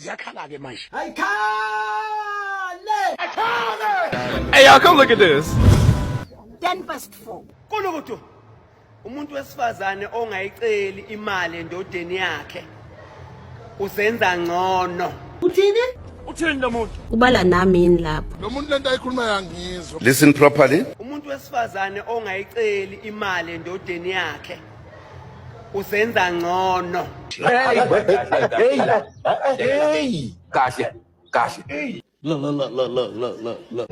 Ziyakhala-ke manje. Hey, y'all, come look at this. 4:10. Kulukuthi umuntu wesifazane ongayiceli imali endodeni yakhe usenza ngcono. Uthini? Uthini lo muntu? Kubala nami yini lapho. Lo muntu lento ayikhuluma yangizwa. Listen properly. Umuntu wesifazane ongayiceli imali endodeni yakhe usenza ngcono. Hey. Kahle. Look.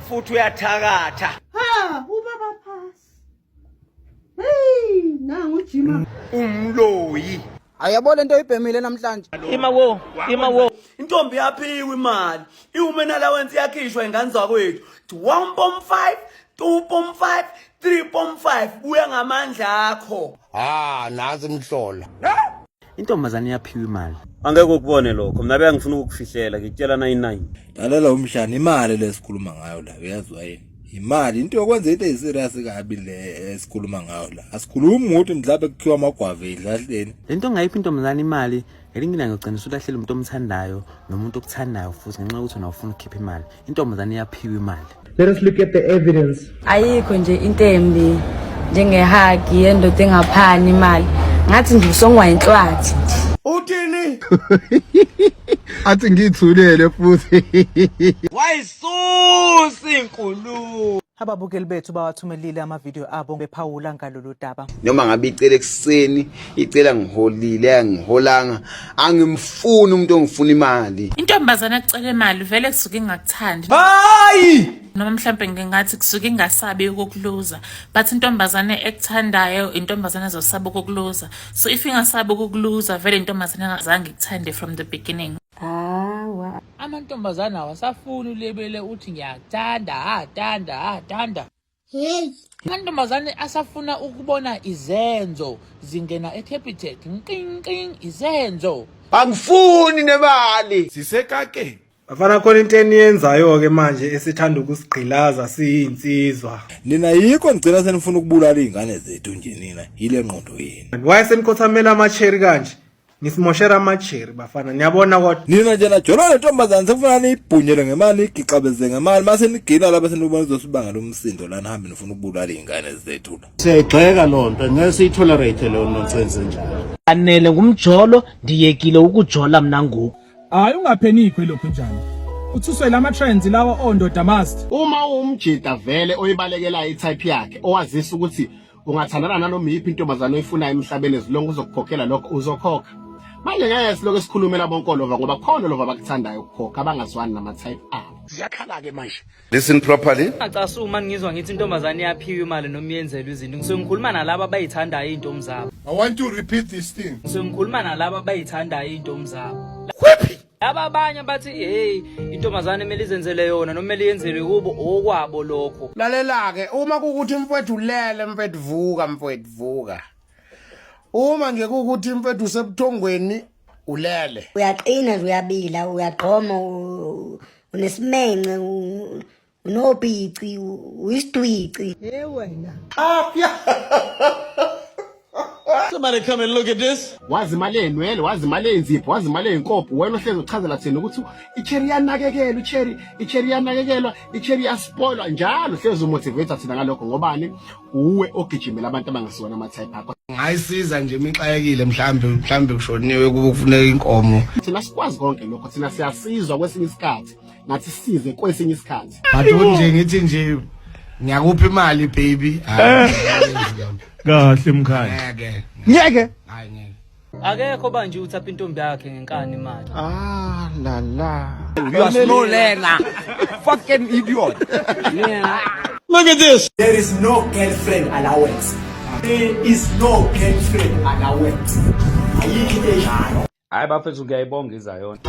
Futhi uyathakatha. Ha, ubaba phasi. Hey, nangu Jima. Umloyi. Ayabona into ibhemile namhlanje. Imawo. Intombi yaphiwa imali. Iwomen allowance yakhishwa ingane zakwethu. 1.5, 2.5, 3.5 kuya ngamandla akho. Nazi imhlola. Intombazane yaphiwa imali. Angeke ukubone lokho. Mina bengifuna ukufihlela ngitshela 99. Dalela umshana imali lesikhuluma ngayo la uyazwa yini imali into yokwenza into eziserious kabi le esikhuluma ngayo la asikhulumi ukuthi mhlawumbe kukhiwa amagwave idlahleni Lento ngayiphi intombazane imali elingina ngigcina usulahlele umuntu omthandayo nomuntu okuthandayo futhi ngenxa ukuthi unawufuna ukukhipha imali intombazane yaphiwa imali. Let us look at the evidence. Ayikho nje intembi njengehagi yendoda engaphani imali. Ngathi nje usongwa inhlwathi. Uthini? athi ngithulele futhi Wayisusi inkulu. Ababukeli bethu bawathumelile amavideo abo bephawula ngalolu daba. Noma ngabe icela ekseni, icela ngiholile, angiholanga, angimfuni umuntu ongifuna imali. Intombazana ecela imali vele kusuke ingakuthandi. Hayi! Noma mhlambe ngingathi kusuke ingasabi ukukuluza. But intombazane ekuthandayo intombazane azosaba ukukuluza. So if ingasabi ukukuluza vele intombazane azange ikuthande from the beginning. Amantombazana awasafuni ulebele uthi ngiyakuthanda, thanda. Hey, Amantombazane asafuna ukubona izenzo zingena eCapitec. Nqinqing izenzo. Angifuni nemali. Sisekake. Bafana khona into eniyenzayo ke manje esithanda ukusigqilaza siyinsizwa. nina yikho ngicela senifuna ukubulala izingane zethu nje nina yile ngqondo yini Why senikhothamela ama-cherry kanje? Nisimoshera ama-cherry bafana. Niyabona kodwa nina nje najona le ntombazane sekufuna niyibhunyele ngemali igicabeze ngemali mase nigcina lapha senibona izosibanga lomsindo la nihambe nifuna ukubulala izingane zethu la Siyayigxeka lonto ngeke siyitolerate lo nonsense njalo. Anele ngumjolo ndiyekile ukujola mina ngoku. hayi ungaphenikho lokho njani. Uthuswe lama trends lawa ondoda must. Uma umjida vele oyibalekela itype yakhe owazisa ukuthi ungathandana nanoma yiphi intombazane oyifunayo emhlabeni ezilonke uzokukhokhela lokho uzokhokha. Manje ngeke siloke esikhulumela bonkolova ngoba khona lova bakuthandayo ukukhokha abangazwani nama type abo. ziyakhala-ke manje. Listen properly. Ngacasa uma ngizwa ngithi intombazane yaphiwa imali noma yenzelwe izinto. Ngisuke ngikhuluma nalabo abayithandayo intombi zabo. I want to repeat this thing. Ngisuke ngikhuluma nalabo abayithandayo intombi zabo. Laba abanye bathi hey intombazane emeli izenzele yona noma emeli yenzelwe kubo okwabo lokho. Lalela ke uma kukuthi mfethu ulele mfethu vuka. Uma nje kukuthi mfethu usebuthongweni ulele. Uyaqina nje uyabila, uyagqoma, unesimenge, unobhici, uyisidwici. Hey wena. Somebody come and look at this. Wazi imali enwele, wazi imali enzipho, wazi imali enkopho. Wena ohlezi uchazela thina ukuthi icherry yanakekelwa, icherry yanakekelwa, icherry yaspoilwa njalo hlezi umotivate thina ngalokho ngobani uwe ogijimela abantu abangasiwona ama type akho. ngayisiza nje imixayekile mhlambe kushoniwe kuba kufuneka inkomo Thina sikwazi konke lokho, thina siyasizwa kwesinye isikhathi, nathi size kwesinye isikhathi. but nje ngithi nje ngiyakupha imali baby Kahle mkhaya. ngeke Hayi ngeke. Akekho banje uthapha intombi yakhe ngenkani imali. La. You are no lenga. Fucking idiot. Look at this. There is no girlfriend allowance. There is no girlfriend allowance. Ayikho into enjalo. Hayi bafethu ngiyayibonga izayona.